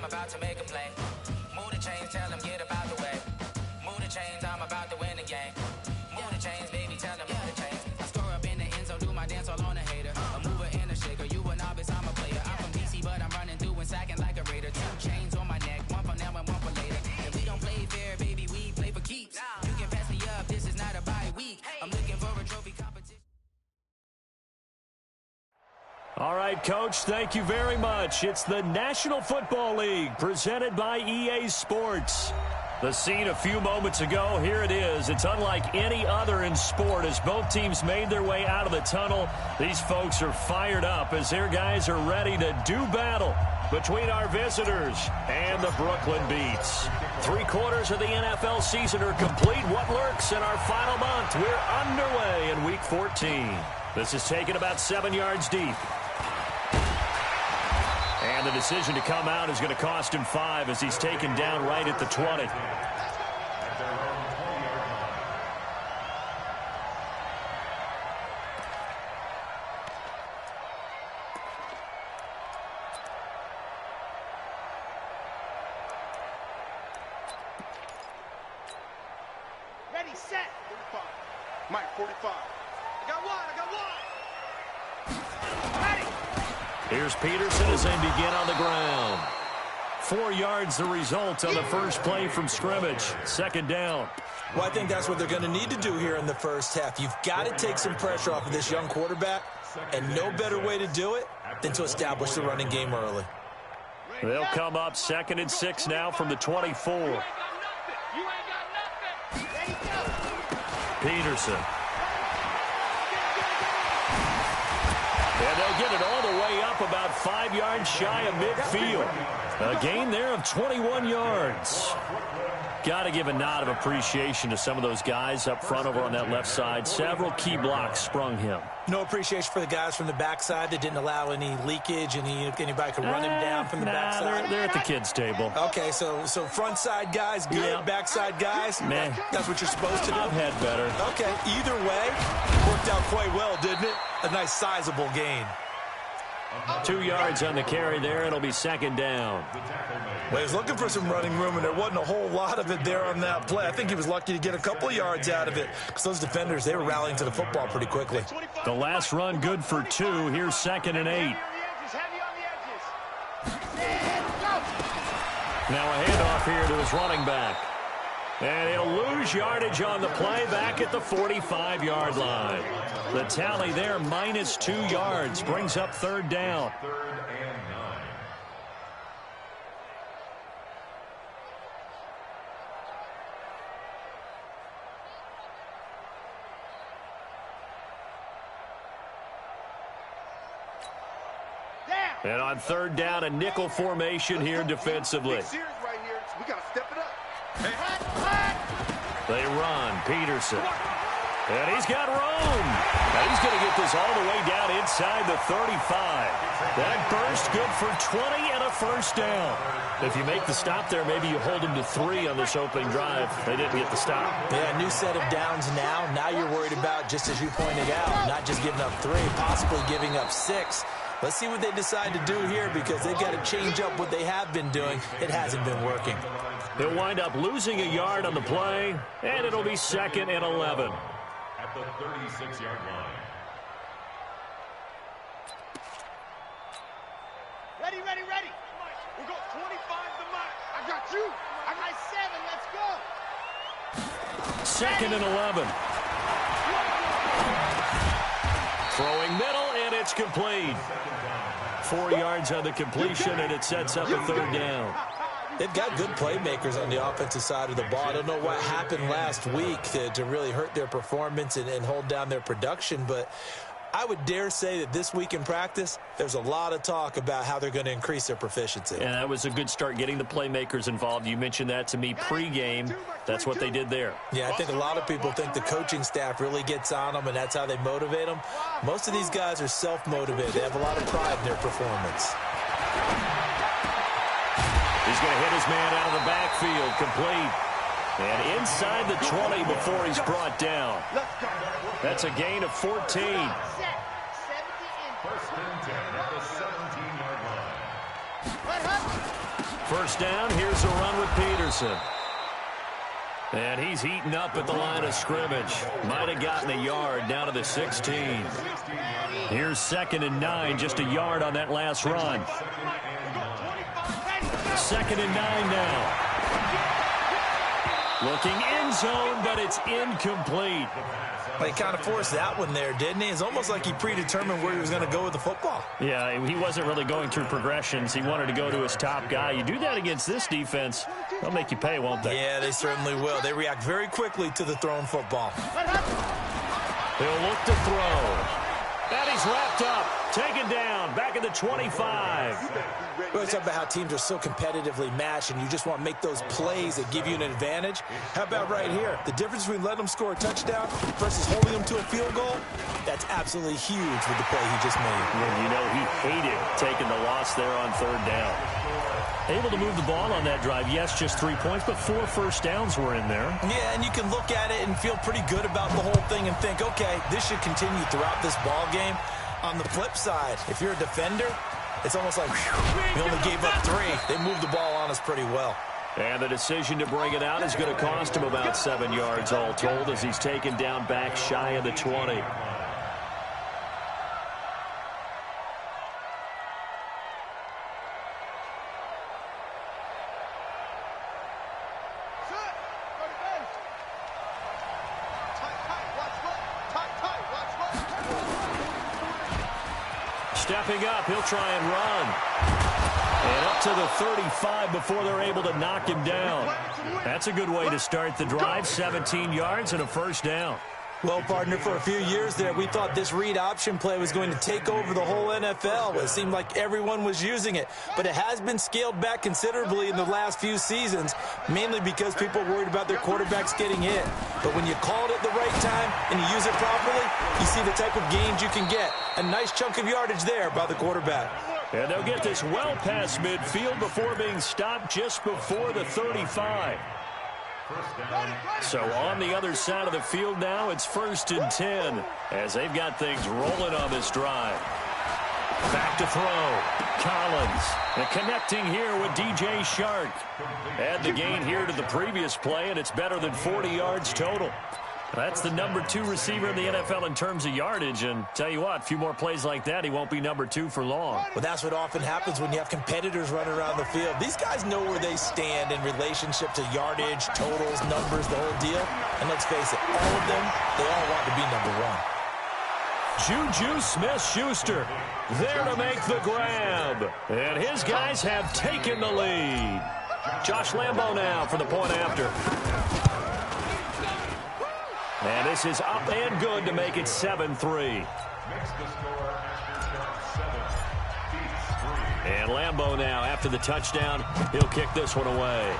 about to make a play. Move the chains, tell them get about the way. Move the chains, I'm about to win the game. Move the chains, baby, tell them move the chains. I score up in the end zone, do my dance all on a hater. A mover and a shaker, you a novice, I'm a player. I'm from DC, but I'm running through and sacking like a raider. 2 chains on my neck, one for now and one for later. If we don't play fair, baby, we play for keeps. You can pass me up, this is not a bye week. I'm looking for a trophy competition. All right, Coach, thank you very much. It's the National Football League presented by EA Sports. The scene a few moments ago, here it is. It's unlike any other in sport as both teams made their way out of the tunnel. These folks are fired up as their guys are ready to do battle between our visitors and the Brooklyn Beats. 3/4 of the NFL season are complete. What lurks in our final month? We're underway in Week 14. This is taken about 7 yards deep. And the decision to come out is going to cost him 5 as he's taken down right at the 20. Ready, set. 45. Mike, 45. I got one. Ready. Here's Peterson as they begin on the ground. 4 yards the result on the first play from scrimmage. Second down. Well, I think that's what they're going to need to do here in the first half. You've got to take some pressure off of this young quarterback, and no better way to do it than to establish the running game early. They'll come up 2nd and 6 now from the 24. Peterson. And they'll get it all the way up about 5 yards shy of midfield. A gain there of 21 yards. Got to give a nod of appreciation to some of those guys up front over on that left side. Several key blocks sprung him. No appreciation for the guys from the backside that didn't allow any leakage, anybody could run him down from the backside. They're at the kids' table. Okay, so front side guys, good. Yeah. Backside guys, meh. That's what you're supposed to do? I've had better. Okay, either way, worked out quite well, didn't it? A nice sizable gain. 2 yards on the carry there. It'll be second down. Well, he was looking for some running room, and there wasn't a whole lot of it there on that play. I think he was lucky to get a couple of yards out of it because those defenders, they were rallying to the football pretty quickly. The last run good for 2. Here's 2nd and 8. Now a handoff here to his running back. And he'll lose yardage on the play back at the 45-yard line. The tally there, minus 2 yards, brings up third down. And on third down, a nickel formation here defensively. We got to step it up. They run. Peterson. And he's got room. And he's going to get this all the way down inside the 35. That burst good for 20 and a first down. If you make the stop there, maybe you hold them to 3 on this opening drive. They didn't get the stop. Yeah, new set of downs now. Now you're worried about, just as you pointed out, not just giving up 3, possibly giving up 6. Let's see what they decide to do here because they've got to change up what they have been doing. It hasn't been working. He'll wind up losing a yard on the play, and it'll be 2nd and 11. At the 36-yard line. Ready. We'll go 25 to Mike. I got you. I got 7. Let's go. 2nd and 11. Throwing middle, and it's complete. 4 yards on the completion, and it sets up a third down. They've got good playmakers on the offensive side of the ball. I don't know what happened last week to really hurt their performance and hold down their production, but I would dare say that this week in practice, there's a lot of talk about how they're going to increase their proficiency. And that was a good start getting the playmakers involved. You mentioned that to me pregame. That's what they did there. Yeah, I think a lot of people think the coaching staff really gets on them, and that's how they motivate them. Most of these guys are self-motivated. They have a lot of pride in their performance. He's going to hit his man out of the backfield, complete. And inside the 20 before he's brought down. That's a gain of 14. First and 10 at the 17-yard line. First down, here's a run with Peterson. And he's heating up at the line of scrimmage. Might have gotten a yard down to the 16. Here's 2nd and 9, just a yard on that last run. 2nd and 9 now. Looking end zone, but it's incomplete. He kind of forced that one there, didn't he? It's almost like he predetermined where he was going to go with the football. Yeah, he wasn't really going through progressions. He wanted to go to his top guy. You do that against this defense, they'll make you pay, won't they? Yeah, they certainly will. They react very quickly to the thrown football. He'll look to throw. And he's wrapped up, taken down, back at the 25. We always talk about how teams are so competitively matched, and you just want to make those plays that give you an advantage. How about right here? The difference between letting them score a touchdown versus holding them to a field goal, that's absolutely huge with the play he just made. Well, you know, he hated taking the loss there on 3rd down. Able to move the ball on that drive. Yes, just 3 points, but 4 first downs were in there. Yeah, and you can look at it and feel pretty good about the whole thing and think, okay, this should continue throughout this ball game. On the flip side, if you're a defender, it's almost like, whew, we only gave up 3. They moved the ball on us pretty well. And the decision to bring it out is going to cost him about 7 yards all told as he's taken down back shy of the 20. Stepping up, he'll try and run. And up to the 35 before they're able to knock him down. That's a good way to start the drive. 17 yards and a first down. Well, partner, for a few years there, we thought this read option play was going to take over the whole NFL. It seemed like everyone was using it. But it has been scaled back considerably in the last few seasons, mainly because people are worried about their quarterbacks getting hit. But when you call it at the right time and you use it properly, you see the type of gains you can get. A nice chunk of yardage there by the quarterback. And they'll get this well past midfield before being stopped just before the 35. So on the other side of the field now, it's 1st and 10 as they've got things rolling on this drive. Back to throw. Collins. And connecting here with DJ Shark. Add the gain here to the previous play, and it's better than 40 yards total. That's the number 2 receiver in the NFL in terms of yardage, and tell you what, a few more plays like that, he won't be number 2 for long. Well, that's what often happens when you have competitors running around the field. These guys know where they stand in relationship to yardage, totals, numbers, the whole deal. And let's face it, all of them, they all want to be number 1. Juju Smith-Schuster there to make the grab. And his guys have taken the lead. Josh Lambo now for the point after. And this is up and good to make it 7-3. And Lambo now, after the touchdown, he'll kick this one away.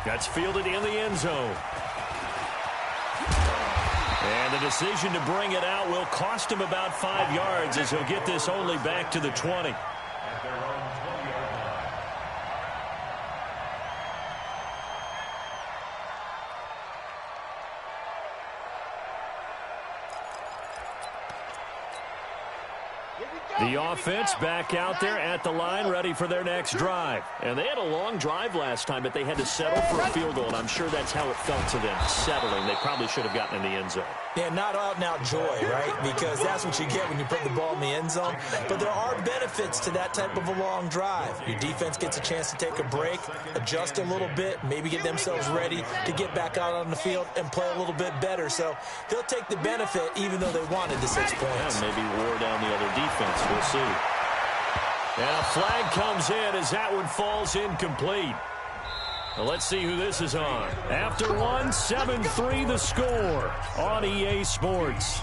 That's fielded in the end zone. And the decision to bring it out will cost him about 5 yards as he'll get this only back to the 20. The offense back out there at the line, ready for their next drive. And they had a long drive last time, but they had to settle for a field goal, and I'm sure that's how it felt to them, settling. They probably should have gotten in the end zone. Yeah, not out-and-out joy, right? Because that's what you get when you put the ball in the end zone. But there are benefits to that type of a long drive. Your defense gets a chance to take a break, adjust a little bit, maybe get themselves ready to get back out on the field and play a little bit better. So they'll take the benefit even though they wanted the 6 points. Yeah, maybe wore down the other defense. We'll see. And a flag comes in as that one falls incomplete. Well, let's see who this is on. After one, 7-3 the score on EA Sports.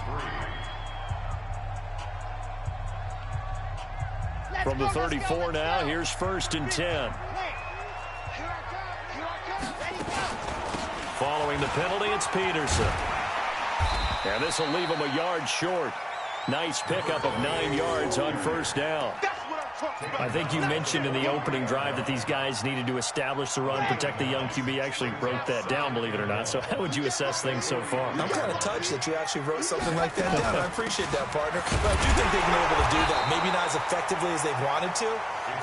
From the 34 now, here's 1st and 10. Following the penalty, it's Peterson. And this will leave him a yard short. Nice pickup of 9 yards on 1st down. That's what I'm I think you mentioned in the opening drive that these guys needed to establish the run, protect the young QB. Actually wrote that down, believe it or not. So how would you assess things so far? I'm kind of touched that you actually wrote something like that down. I appreciate that, partner. But I do think they've been able to do that. Maybe not as effectively as they've wanted to,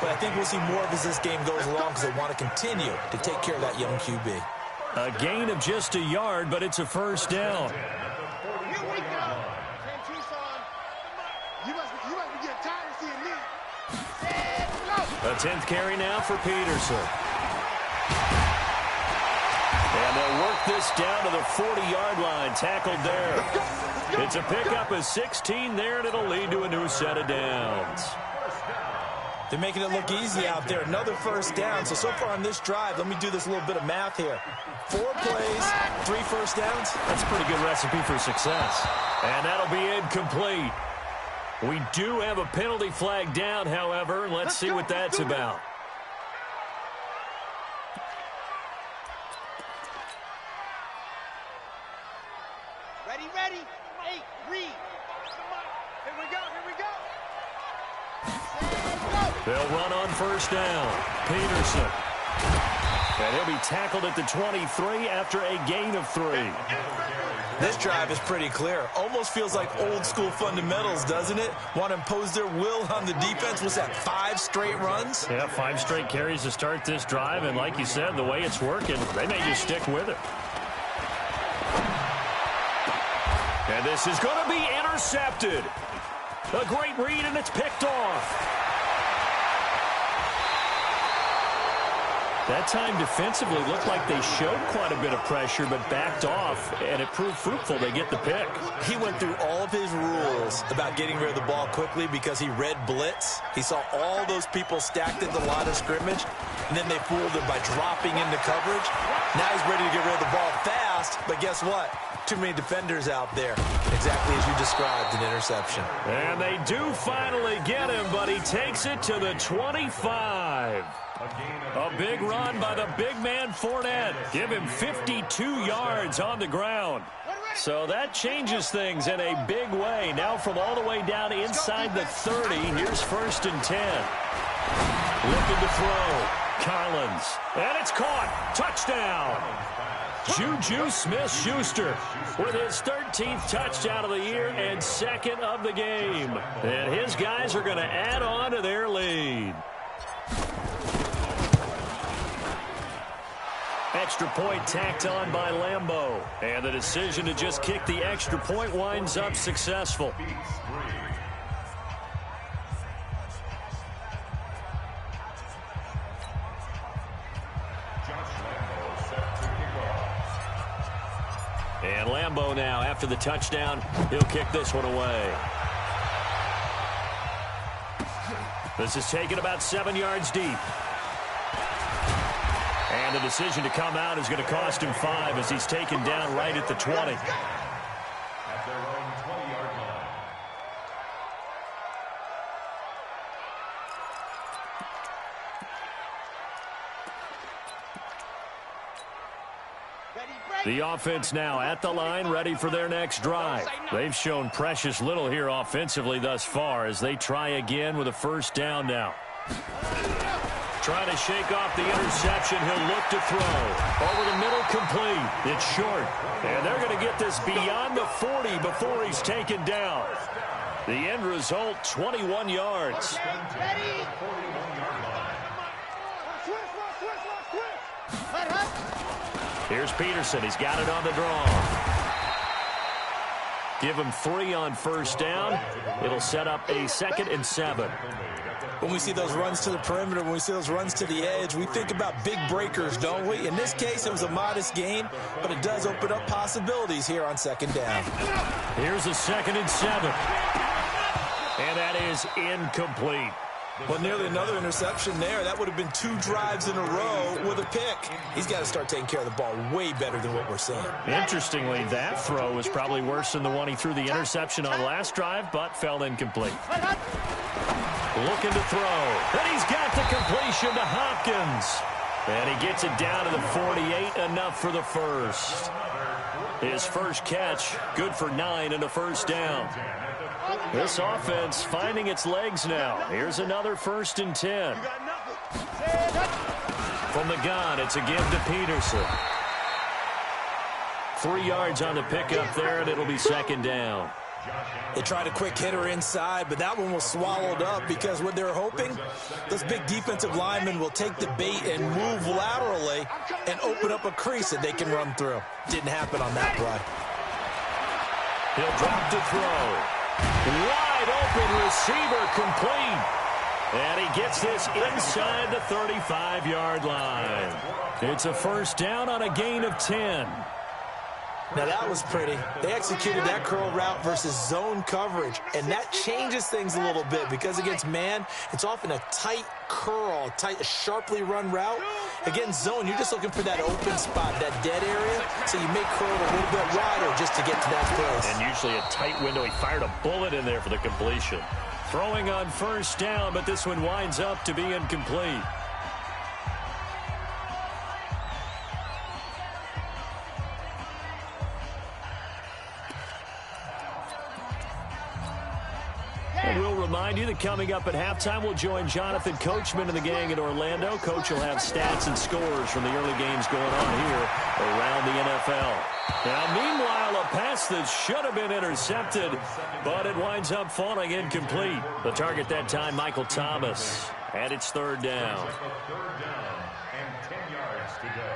but I think we'll see more of as this game goes along because they want to continue to take care of that young QB. A gain of just a yard, but it's a first down. Here we go. You must be getting tired of seeing me. A 10th carry now for Peterson. And they'll work this down to the 40-yard line, tackled there. It's a pickup of 16 there, and it'll lead to a new set of downs. They're making it look easy out there. Another first down. So far on this drive, let me do this little bit of math here. 4 plays, 3 first downs. That's a pretty good recipe for success. And that'll be incomplete. We do have a penalty flag down, however. Let's see what that's about. Ready. 8, read. Come on. Here we go. They'll run on first down. Peterson. And he'll be tackled at the 23 after a gain of 3. This drive is pretty clear. Almost feels like old school fundamentals, doesn't it? Want to impose their will on the defense. Was that 5 straight runs? Yeah, 5 straight carries to start this drive. And like you said, the way it's working, they may just stick with it. And this is going to be intercepted. A great read, and it's picked off. That time defensively looked like they showed quite a bit of pressure but backed off, and it proved fruitful. They get the pick. He went through all of his rules about getting rid of the ball quickly because he read blitz. He saw all those people stacked at the line of scrimmage, and then they fooled him by dropping into coverage. Now he's ready to get rid of the ball fast, but guess what? Too many defenders out there. Exactly as you described, an interception. And they do finally get him, but he takes it to the 25. A big run by the big man Fournette. Give him 52 yards on the ground. So that changes things in a big way. Now from all the way down inside the 30, here's 1st and 10. Looking to throw. Collins. And it's caught. Touchdown. Juju Smith-Schuster with his 13th touchdown of the year and 2nd of the game. And his guys are going to add on to their lead. Extra point tacked on by Lambeau. And the decision to just kick the extra point winds up successful. And Lambeau now, after the touchdown, he'll kick this one away. This is taken about 7 yards deep. And the decision to come out is going to cost him 5 as he's taken down right at the 20. At their own 20-yard line. The offense now at the line, ready for their next drive. They've shown precious little here offensively thus far as they try again with a first down now. Trying to shake off the interception. He'll look to throw. Over the middle, complete. It's short. And they're going to get this beyond the 40 before he's taken down. The end result, 21 yards. Here's Peterson. He's got it on the draw. Give him 3 on first down. It'll set up a 2nd and 7. When we see those runs to the perimeter, when we see those runs to the edge, we think about big breakers, don't we? In this case, it was a modest gain, but it does open up possibilities here on 2nd down. Here's a 2nd and 7. And that is incomplete. Well, nearly another interception there. That would have been 2 drives in a row with a pick. He's got to start taking care of the ball way better than what we're seeing. Interestingly, that throw was probably worse than the one he threw the interception on last drive, but fell incomplete. Looking to throw. And he's got the completion to Hopkins. And he gets it down to the 48, enough for the first. His first catch, good for 9 and a first down. This offense finding its legs now. Here's another 1st and 10. From the gun, it's a give to Peterson. 3 yards on the pickup there, and it'll be 2nd down. They tried a quick hitter inside, but that one was swallowed up because what they're hoping, those big defensive linemen will take the bait and move laterally and open up a crease that they can run through. Didn't happen on that play. He'll drop to throw. Wide open receiver complete. And he gets this inside the 35-yard line. It's a 1st down on a gain of 10. Now, that was pretty. They executed that curl route versus zone coverage, and that changes things a little bit because against man, it's often a tight curl, a sharply run route. Against zone, you're just looking for that open spot, that dead area, so you may curl it a little bit wider just to get to that place. And usually a tight window. He fired a bullet in there for the completion. Throwing on 1st down, but this one winds up to be incomplete. And we'll remind you that coming up at halftime, we'll join Jonathan Coachman and the gang in Orlando. Coach will have stats and scores from the early games going on here around the NFL. Now, meanwhile, a pass that should have been intercepted, but it winds up falling incomplete. The target that time, Michael Thomas, and it's 3rd down. 3rd down and 10 yards to go.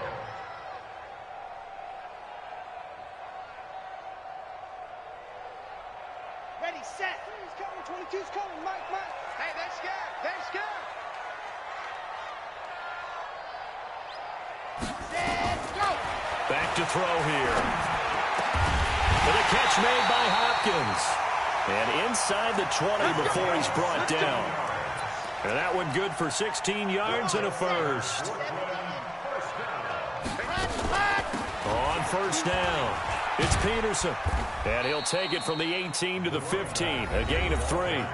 Ready, set. He's coming. 22's coming. Mike. Hey, they're scared. They're scared. Set, go. Back to throw here. With a catch made by Hopkins. And inside the 20 before he's brought down. And that one good for 16 yards and a 1st. On 1st down, it's Peterson. And he'll take it from the 18 to the 15, a gain of 3.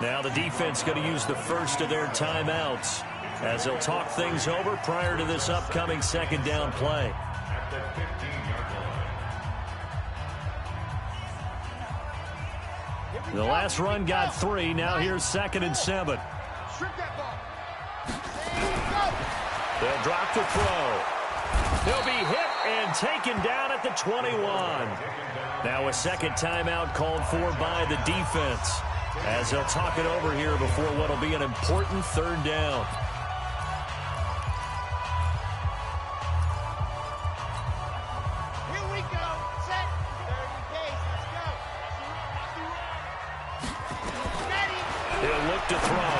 Now the defense going to use the first of their timeouts as they'll talk things over prior to this upcoming 2nd down play. At the 15-yard line. The last run got 3. Now here's 2nd and 7. Strip that ball. They'll drop to throw. They'll be hit and taken down at the 21. Now a 2nd timeout called for by the defense as they'll talk it over here before what will be an important 3rd down. Here we go. Set. 30 pace. Let's go. Ready. He'll look to throw.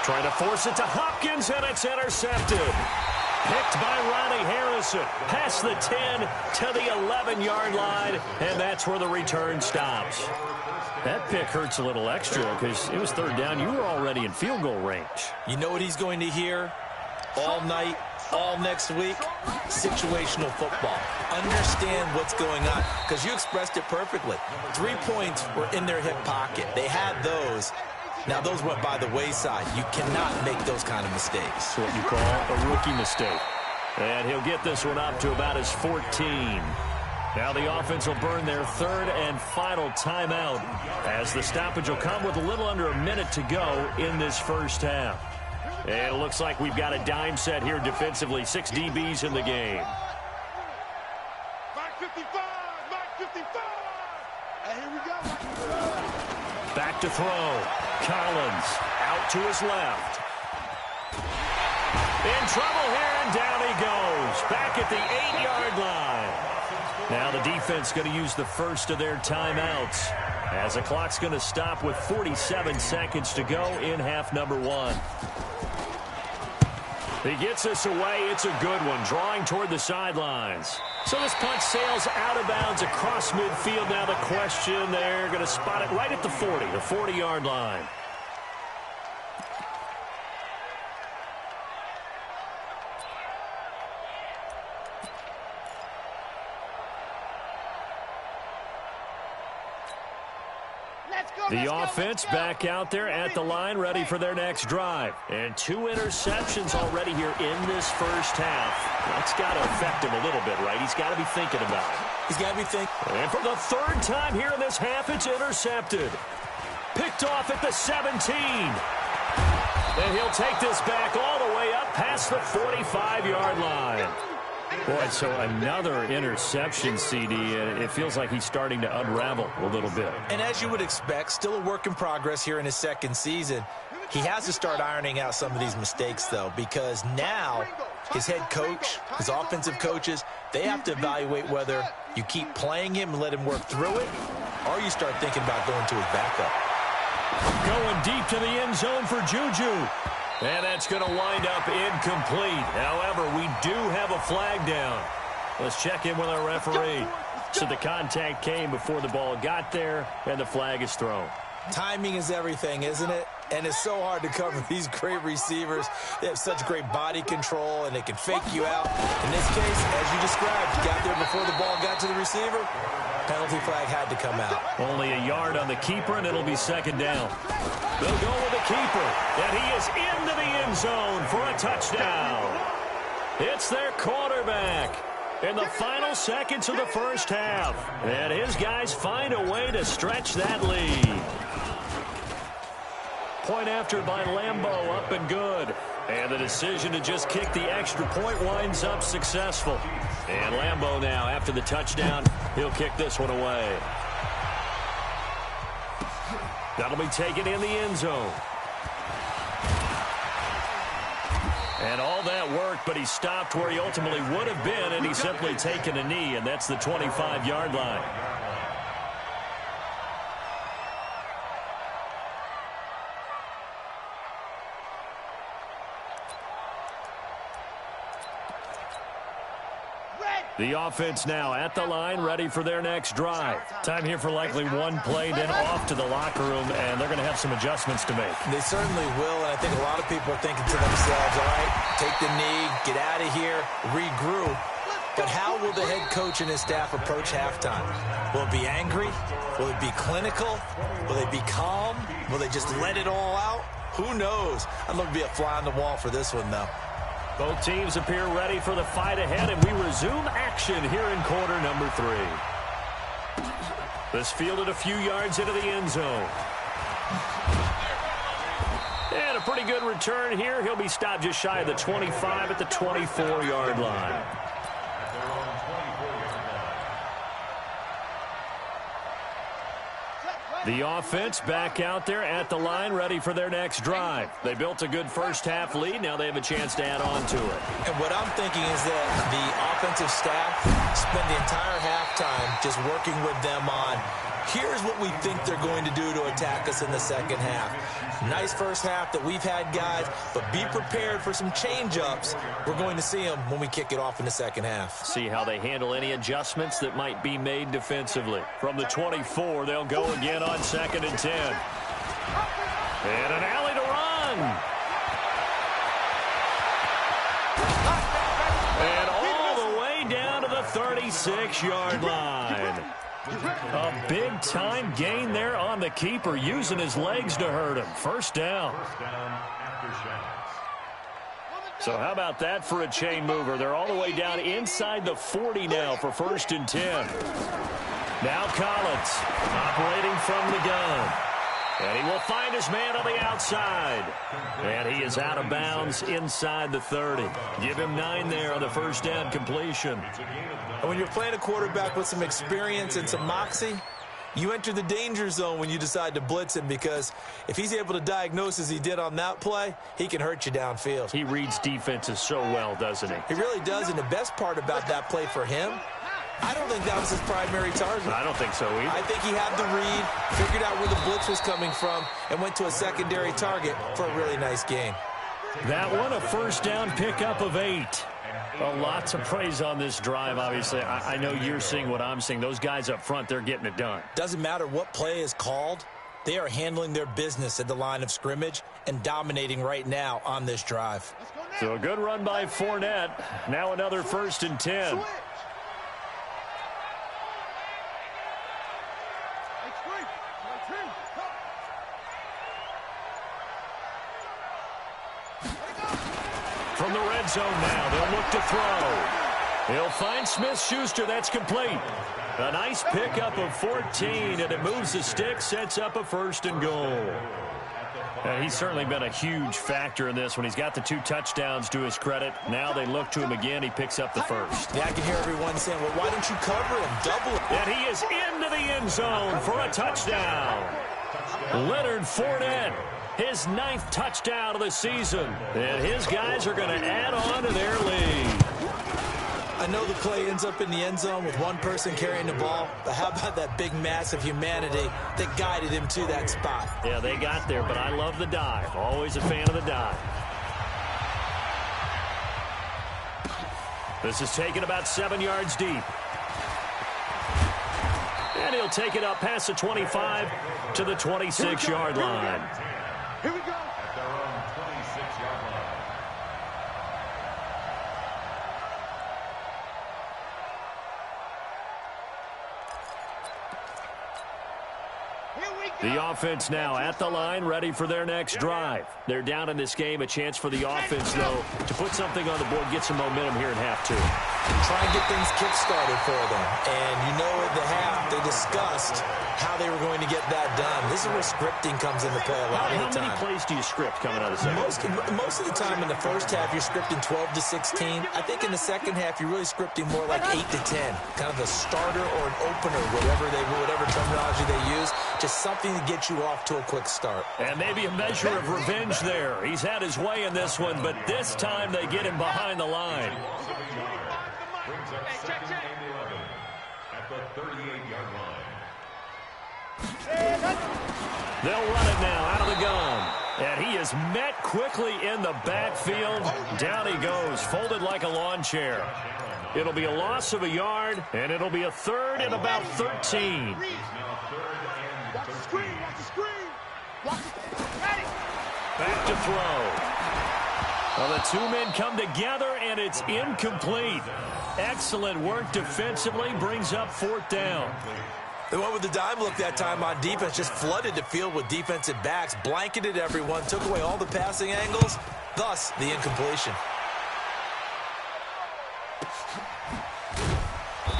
Trying to force it to Hopkins, and it's intercepted. Picked by Ronnie Harrison. Past the 10 to the 11-yard line, and that's where the return stops. That pick hurts a little extra because it was 3rd down. You were already in field goal range. You know what he's going to hear all night, all next week? Situational football. Understand what's going on because you expressed it perfectly. 3 points were in their hip pocket. They had those. Now, those went by the wayside. You cannot make those kind of mistakes. What you call a rookie mistake. And he'll get this one up to about his 14. Now the offense will burn their 3rd and final timeout as the stoppage will come with a little under a minute to go in this 1st half. And it looks like we've got a dime set here defensively. 6 DBs in the game. Mike 55. Mike 55. And here we go. Back to throw. Collins out to his left. In trouble here, and down he goes. Back at the 8-yard line. Now the defense going to use the first of their timeouts as the clock's going to stop with 47 seconds to go in half number 1. He gets this away. It's a good one, drawing toward the sidelines. So this punt sails out of bounds across midfield. Now the question, they're going to spot it right at the 40, the 40-yard line. The offense back out there at the line, ready for their next drive. And 2 interceptions already here in this first half. That's got to affect him a little bit, right? He's got to be thinking about it. He's got to be thinking. And for the third time here in this half, it's intercepted. Picked off at the 17. And he'll take this back all the way up past the 45-yard line. Boy, so another interception, CD. It feels like he's starting to unravel a little bit. And as you would expect, still a work in progress here in his second season. He has to start ironing out some of these mistakes, though, because now his head coach, his offensive coaches, they have to evaluate whether you keep playing him and let him work through it, or you start thinking about going to his backup. Going deep to the end zone for Juju. And that's going to wind up incomplete. However, we do have a flag down. Let's check in with our referee. So the contact came before the ball got there, and the flag is thrown. Timing is everything, isn't it? And it's so hard to cover these great receivers. They have such great body control, and they can fake you out. In this case, as you described, you got there before the ball got to the receiver. Penalty flag had to come out. Only a yard on the keeper, and it'll be second down. They'll go with the keeper, and he is into the end zone for a touchdown. It's their quarterback in the final seconds of the first half. And his guys find a way to stretch that lead. Point after by Lambeau, up and good. And the decision to just kick the extra point winds up successful. And Lambeau now, after the touchdown, he'll kick this one away. That'll be taken in the end zone. And all that worked, but he stopped where he ultimately would have been, and he's simply taken a knee, and that's the 25-yard line. The offense now at the line, ready for their next drive. Time here for likely one play, then off to the locker room, and they're going to have some adjustments to make. They certainly will, and I think a lot of people are thinking to themselves, all right, take the knee, get out of here, regroup. But how will the head coach and his staff approach halftime? Will it be angry? Will it be clinical? Will they be calm? Will they just let it all out? Who knows? I'd love to be a fly on the wall for this one, though. Both teams appear ready for the fight ahead, and we resume action here in quarter number 3. This fielded a few yards into the end zone. And a pretty good return here. He'll be stopped just shy of the 25 at the 24-yard line. The offense back out there at the line, ready for their next drive. They built a good first-half lead. Now they have a chance to add on to it. And what I'm thinking is that the offensive staff spend the entire halftime just working with them on, here's what we think they're going to do to attack us in the second half. Nice first half that we've had, guys, but be prepared for some change-ups. We're going to see them when we kick it off in the second half. See how they handle any adjustments that might be made defensively. From the 24, they'll go again on 2nd and 10. And an alley to run. And all the way down to the 36-yard line. A big-time gain there on the keeper, using his legs to hurt him. First down. So how about that for a chain mover? They're all the way down inside the 40 now for 1st and 10. Now Collins operating from the gun. And he will find his man on the outside. And he is out of bounds inside the 30. Give him 9 there on the first down completion. And when you're playing a quarterback with some experience and some moxie, you enter the danger zone when you decide to blitz him, because if he's able to diagnose as he did on that play, he can hurt you downfield. He reads defenses so well, doesn't he? He really does, and the best part about that play for him, I don't think that was his primary target. I don't think so either. I think he had the read, figured out where the blitz was coming from, and went to a secondary target for a really nice gain. That one, a first down pickup of 8. Well, lots of praise on this drive, obviously. I know you're seeing what I'm seeing. Those guys up front, they're getting it done. Doesn't matter what play is called. They are handling their business at the line of scrimmage and dominating right now on this drive. So a good run by Fournette. Now another 1st and 10. From the red zone now, they'll look to throw. He'll find Smith-Schuster. That's complete. A nice pickup of 14, and it moves the stick, sets up a 1st and goal. He's certainly been a huge factor in this when he's got the 2 touchdowns to his credit. Now they look to him again. He picks up the 1st. Yeah, I can hear everyone saying, well, why don't you cover him? Double him. And he is into the end zone for a touchdown. Leonard Fournette, his 9th touchdown of the season. And his guys are going to add on to their lead. I know the play ends up in the end zone with one person carrying the ball, but how about that big mass of humanity that guided him to that spot? Yeah, they got there, but I love the dive. Always a fan of the dive. This is taken about 7 yards deep. And he'll take it up past the 25 to the 26-yard line. Here we go. At their own 26-yard line. The offense now at the line, ready for their next drive. They're down in this game. A chance for the offense, though, to put something on the board, get some momentum here in half 2. Try and get things kick-started for them. And you know at the half, they discussed how they were going to get that done. This is where scripting comes into play a lot of the time. How many plays do you script coming out of the second? Most of the time in the first half, you're scripting 12 to 16. I think in the second half, you're really scripting more like 8 to 10. Kind of a starter or an opener, whatever terminology they use. Just something to get you off to a quick start. And maybe a measure of revenge there. He's had his way in this one, but this time they get him behind the line. Brings up 2nd and 11 at the 38-yard line. They'll run it now out of the gun. And he is met quickly in the backfield. Down he goes, folded like a lawn chair. It'll be a loss of a yard, and it'll be a 3rd and about 13. Watch the screen. Watch the screen. Watch it. Ready. Back to throw. Well, the 2 men come together, and it's incomplete. Excellent work defensively, brings up 4th down. The one with the dime look that time on defense just flooded the field with defensive backs, blanketed everyone, took away all the passing angles, thus the incompletion.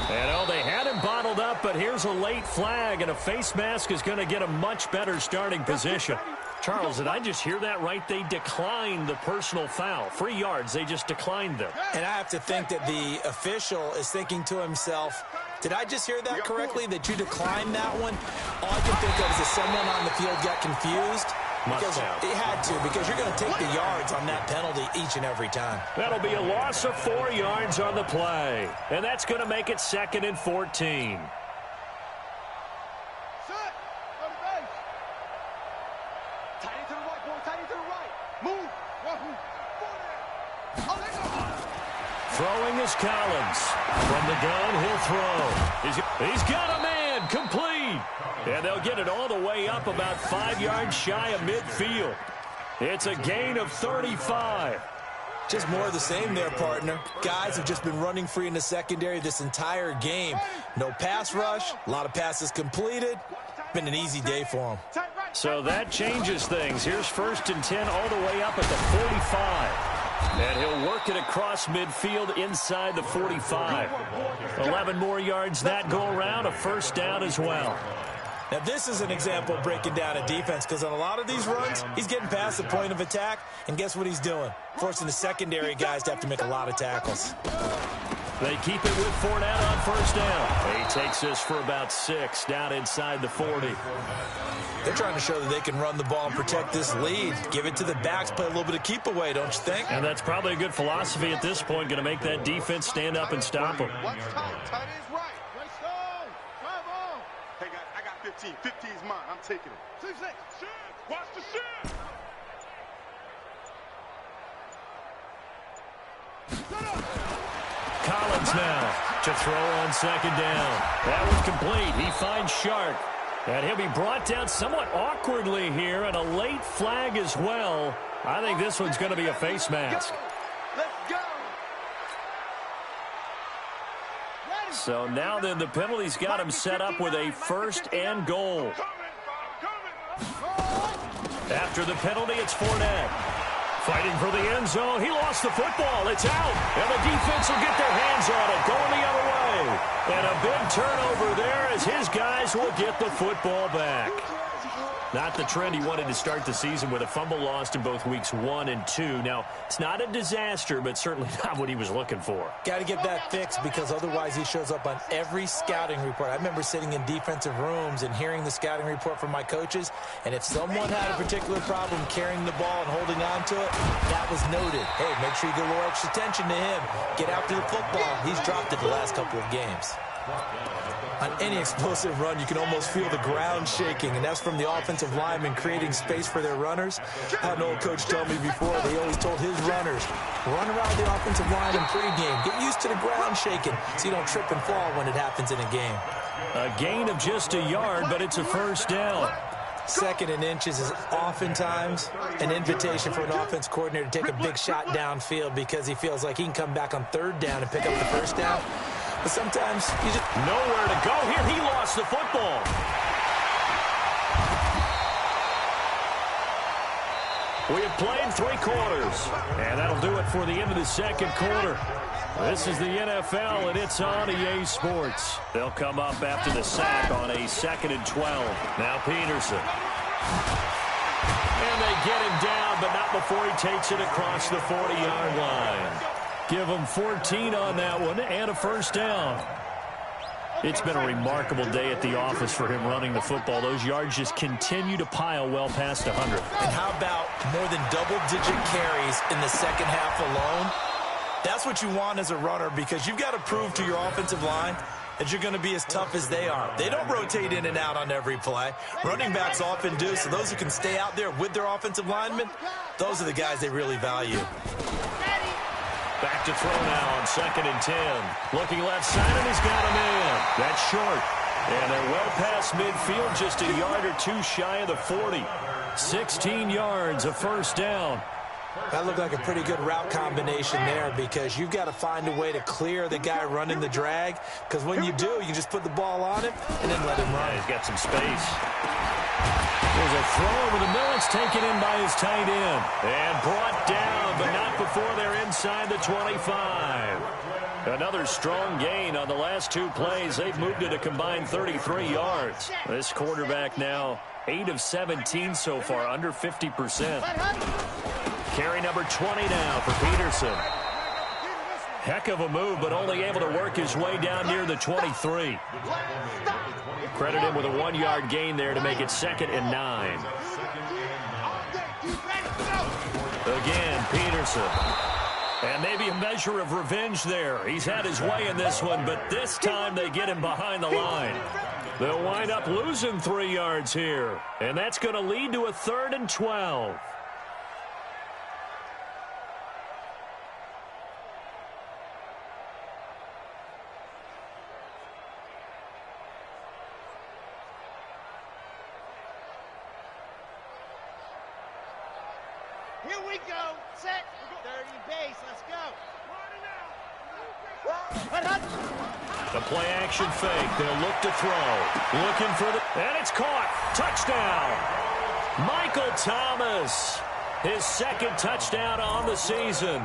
And they had him bottled up, but here's a late flag, and a face mask is going to get a much better starting position. Charles, did I just hear that right? They declined the personal foul. 3 yards, they just declined them. And I have to think that the official is thinking to himself, did I just hear that correctly, that you declined that one? All I can think of is that someone on the field got confused. Because it had to, because you're going to take the yards on that penalty each and every time. That'll be a loss of 4 yards on the play. And that's going to make it 2nd and 14. Throwing is Collins. From the gun, he'll throw. He's got a man, complete. And they'll get it all the way up about 5 yards shy of midfield. It's a gain of 35. Just more of the same there, partner. Guys have just been running free in the secondary this entire game. No pass rush, a lot of passes completed. Been an easy day for them. So that changes things. Here's 1st and 10 all the way up at the 45. And he'll work it across midfield inside the 45. 11 more yards that go around, a 1st down as well. Now, this is an example of breaking down a defense, because on a lot of these runs, he's getting past the point of attack, and guess what he's doing? Forcing the secondary guys to have to make a lot of tackles. They keep it with Fournette on 1st down. He takes this for about 6 down inside the 40. They're trying to show that they can run the ball and protect this lead. Give it to the backs, play a little bit of keep away, don't you think? And that's probably a good philosophy at this point, going to make that defense stand up and stop them. Watch tight. Tight is right. Right stone. Drive on. Hey, guys, I got 15. 15 is mine. I'm taking it. 6. Shit. Watch the shit. Collins now to throw on 2nd down. That was complete. He finds Shark. And he'll be brought down somewhat awkwardly here, and a late flag as well. I think this one's going to be a face mask. Let's go. So now then the penalty's got him set up with a 1st and goal. After the penalty, it's Fournette. Fighting for the end zone. He lost the football. It's out. And the defense will get their hands on it. Going the other way. play. And a big turnover there as his guys will get the football back. Not the trend he wanted to start the season with a fumble lost in both weeks 1 and 2. Now, it's not a disaster, but certainly not what he was looking for. Got to get that fixed because otherwise he shows up on every scouting report. I remember sitting in defensive rooms and hearing the scouting report from my coaches, and if someone had a particular problem carrying the ball and holding on to it, that was noted. Hey, make sure you give a little extra attention to him. Get after the football. He's dropped it the last couple of games. On any explosive run, you can almost feel the ground shaking, and that's from the offensive linemen creating space for their runners. I had an old coach tell me before, they always told his runners, run around the offensive line in pregame. Get used to the ground shaking so you don't trip and fall when it happens in a game. A gain of just a yard, but it's a first down. 2nd and inches is oftentimes an invitation for an offense coordinator to take a big shot downfield because he feels like he can come back on 3rd down and pick up the first down. But sometimes you just nowhere to go here. He lost the football. We have played 3 quarters, and that'll do it for the end of the 2nd quarter. This is the NFL, and it's on EA Sports. They'll come up after the sack on a 2nd and 12. Now Peterson. And they get him down, but not before he takes it across the 40-yard line. Give him 14 on that one and a first down. It's been a remarkable day at the office for him running the football. Those yards just continue to pile well past 100. And how about more than double-digit carries in the second half alone? That's what you want as a runner because you've got to prove to your offensive line that you're going to be as tough as they are. They don't rotate in and out on every play. Running backs often do, so those who can stay out there with their offensive linemen, those are the guys they really value. Back to throw now on 2nd and 10. Looking left side, and he's got him in. That's short. And they're well past midfield, just a yard or 2 shy of the 40. 16 yards, a first down. That looked like a pretty good route combination there because you've got to find a way to clear the guy running the drag because when you do, you can just put the ball on him and then let him run. Yeah, he's got some space. There's a throw over the middle. It's taken in by his tight end. And brought down, but not before they're inside the 25. Another strong gain on the last 2 plays. They've moved it a combined 33 yards. This quarterback now 8 of 17 so far, under 50%. Carry number 20 now for Peterson. Heck of a move, but only able to work his way down near the 23. Credit him with a 1-yard gain there to make it 2nd and 9. Again, Peterson. And maybe a measure of revenge there. He's had his way in this one, but this time they get him behind the line. They'll wind up losing 3 yards here. And that's going to lead to a 3rd and 12. Here we go. Set. 30 base. Let's go. The play action fake. They'll look to throw. Looking for the... And it's caught. Touchdown. Michael Thomas. His 2nd touchdown on the season.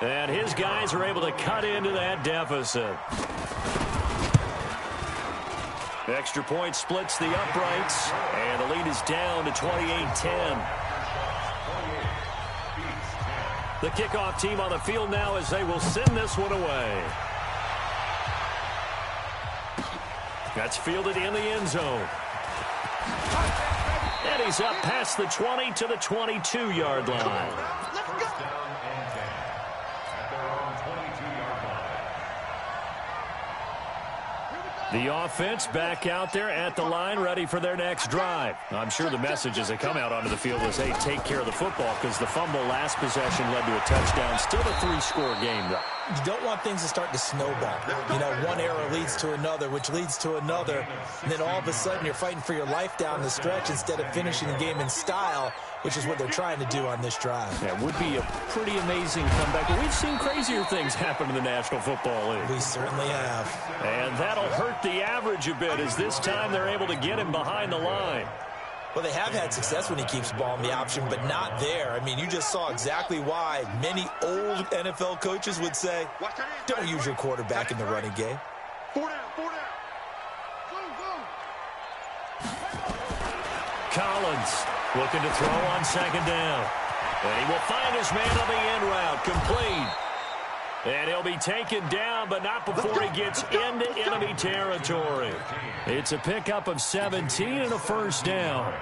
And his guys are able to cut into that deficit. Extra point splits the uprights. And the lead is down to 28-10. The kickoff team on the field now as they will send this one away. That's fielded in the end zone. And he's up past the 20 to the 22-yard line. The offense back out there at the line, ready for their next drive. I'm sure the message as they come out onto the field was, hey, take care of the football, because the fumble last possession led to a touchdown. Still a 3-score game, though. You don't want things to start to snowball. You know, one error leads to another, which leads to another. And then all of a sudden you're fighting for your life down the stretch instead of finishing the game in style, which is what they're trying to do on this drive. That would be a pretty amazing comeback. But we've seen crazier things happen in the National Football League. We certainly have. And that'll hurt the average a bit as this time they're able to get him behind the line. Well, they have had success when he keeps the ball in the option, but not there. I mean, you just saw exactly why many old NFL coaches would say, don't use your quarterback in the running game. 4 down, 4 down. Collins looking to throw on second down. And he will find his man on the end route. Complete. And he'll be taken down, but not before he gets into enemy territory. It's a pickup of 17 and a first down.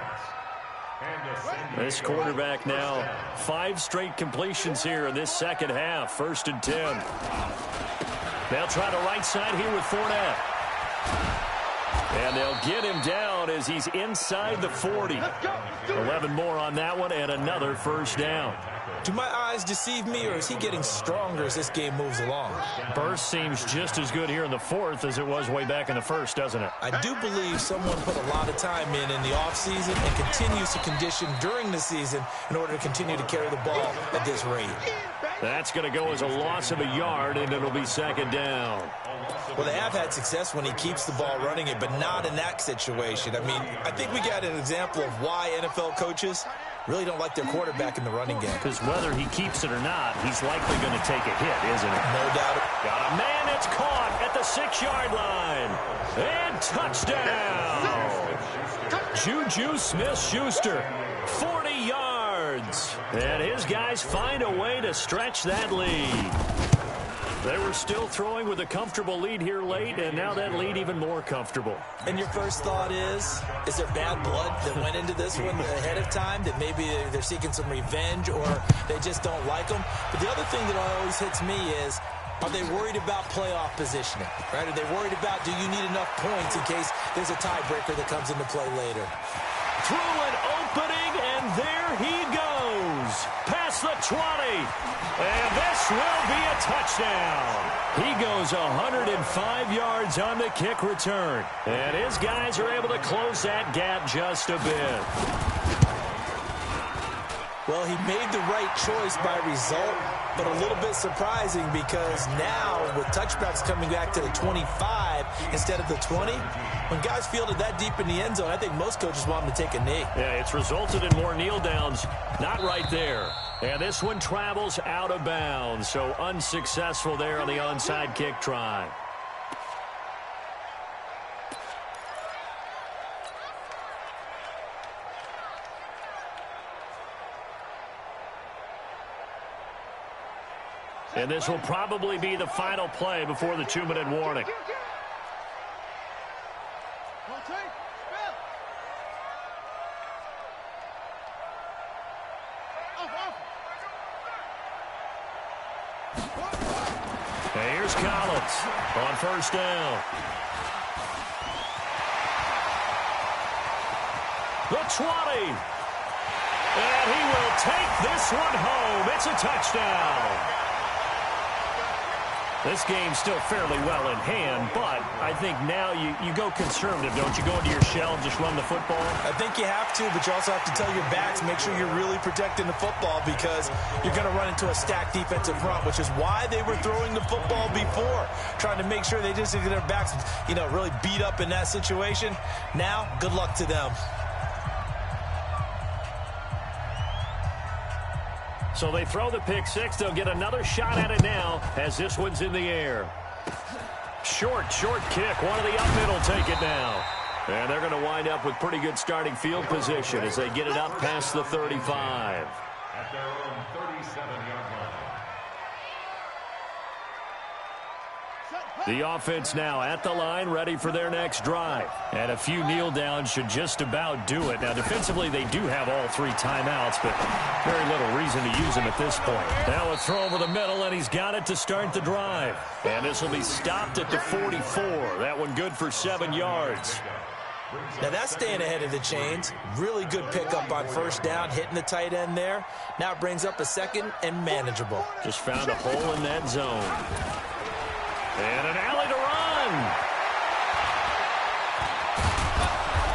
This quarterback now 5 straight completions here in this second half. 1st and 10. They'll try the right side here with Fournette. And they'll get him down as he's inside the 40. 11 more on that one and another first down. Do my eyes deceive me, or is he getting stronger as this game moves along? Burst seems just as good here in the 4th as it was way back in the 1st, doesn't it? I do believe someone put a lot of time in the offseason and continues to condition during the season in order to continue to carry the ball at this rate. That's going to go as a loss of a yard, and it'll be second down. Well, they have had success when he keeps the ball running it, but not in that situation. I mean, I think we got an example of why NFL coaches really don't like their quarterback in the running game. Because whether he keeps it or not, he's likely going to take a hit, isn't it? No doubt. Got a man that's caught at the 6-yard line. And touchdown. Juju Smith-Schuster, 40 yards. And his guys find a way to stretch that lead. They were still throwing with a comfortable lead here late, and now that lead even more comfortable. And your first thought is there bad blood that went into this one ahead of time, that maybe they're seeking some revenge or they just don't like them? But the other thing that always hits me is, are they worried about playoff positioning, right? Are they worried about, do you need enough points in case there's a tiebreaker that comes into play later? Through an opening, and there he goes. Past the 20. And this will be a touchdown. He goes 105 yards on the kick return. And his guys are able to close that gap just a bit. Well, he made the right choice by result, but a little bit surprising because now with touchbacks coming back to the 25 instead of the 20, when guys fielded that deep in the end zone, I think most coaches want them to take a knee. Yeah, it's resulted in more kneel downs. Not right there. And this one travels out of bounds, so unsuccessful there on the onside kick try. And this will probably be the final play before the 2-minute warning. And here's Collins on first down. The 20. And he will take this one home. It's a touchdown. This game's still fairly well in hand, but I think now you go conservative, don't you? Go into your shell and just run the football? I think you have to, but you also have to tell your backs, make sure you're really protecting the football because you're going to run into a stacked defensive front, which is why they were throwing the football before, trying to make sure they just get their backs, really beat up in that situation. Now, good luck to them. So they throw the pick six. They'll get another shot at it now as this one's in the air. Short kick. One of the up middle take it now. And they're going to wind up with pretty good starting field position as they get it up past the 35. At their own 37-yard line. The offense now at the line, ready for their next drive. And a few kneel downs should just about do it. Now, defensively, they do have all 3 timeouts, but very little reason to use them at this point. Now a throw over the middle, and he's got it to start the drive. And this will be stopped at the 44. That one good for 7 yards. Now that's staying ahead of the chains. Really good pickup on first down, hitting the tight end there. Now it brings up a second and manageable. Just found a hole in that zone. And an alley to run.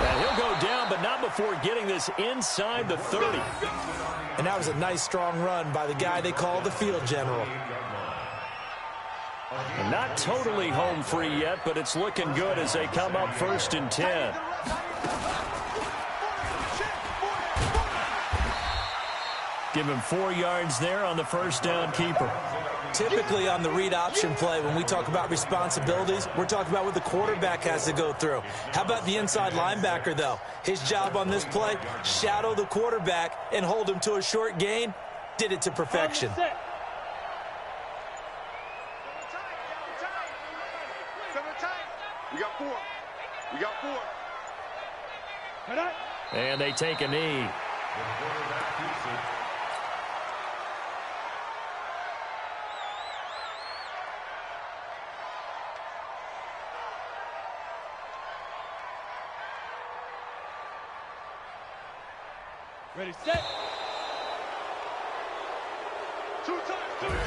And he'll go down, but not before getting this inside the 30. And that was a nice, strong run by the guy they call the field general. And not totally home free yet, but it's looking good as they come up 1st and 10. Give him 4 yards there on the first down keeper. Typically on the read option play, when we talk about responsibilities, we're talking about what the quarterback has to go through. How about the inside linebacker, though? His job on this play, shadow the quarterback and hold him to a short gain. Did it to perfection. We got 4. We got 4. And they take a knee. Ready, set. 2 times, 2 times.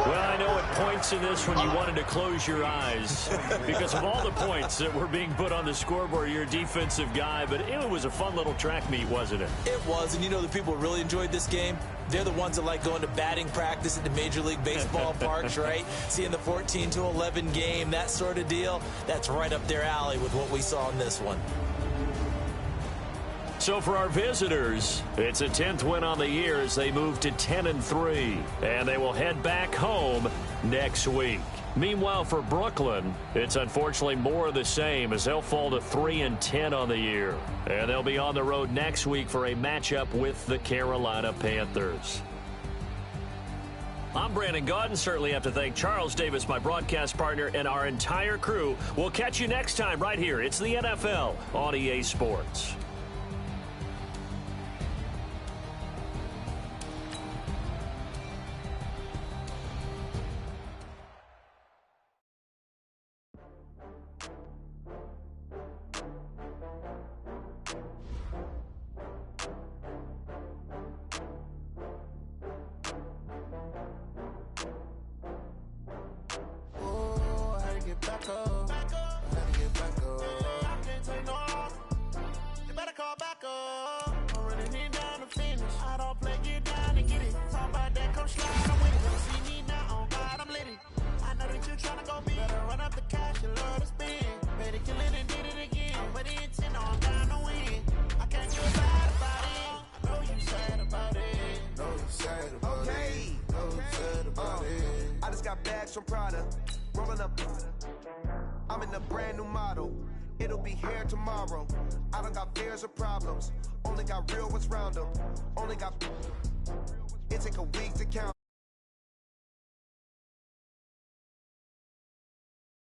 Well, I know at points in this when you wanted to close your eyes because of all the points that were being put on the scoreboard. You're a defensive guy, but it was a fun little track meet, wasn't it? It was, and you know the people who really enjoyed this game? They're the ones that like going to batting practice at the Major League Baseball parks, right? Seeing the 14-11 game, that sort of deal. That's right up their alley with what we saw in this one. So for our visitors, it's a 10th win on the year as they move to 10-3, and they will head back home next week. Meanwhile, for Brooklyn, it's unfortunately more of the same as they'll fall to 3-10 on the year, and they'll be on the road next week for a matchup with the Carolina Panthers. I'm Brandon Gaudin. Certainly have to thank Charles Davis, my broadcast partner, and our entire crew. We'll catch you next time right here. It's the NFL on EA Sports. From Prada, rolling up. I'm in a brand new model. It'll be here tomorrow. I don't got fears or problems. Only got real ones round them. Only got. It take a week to count.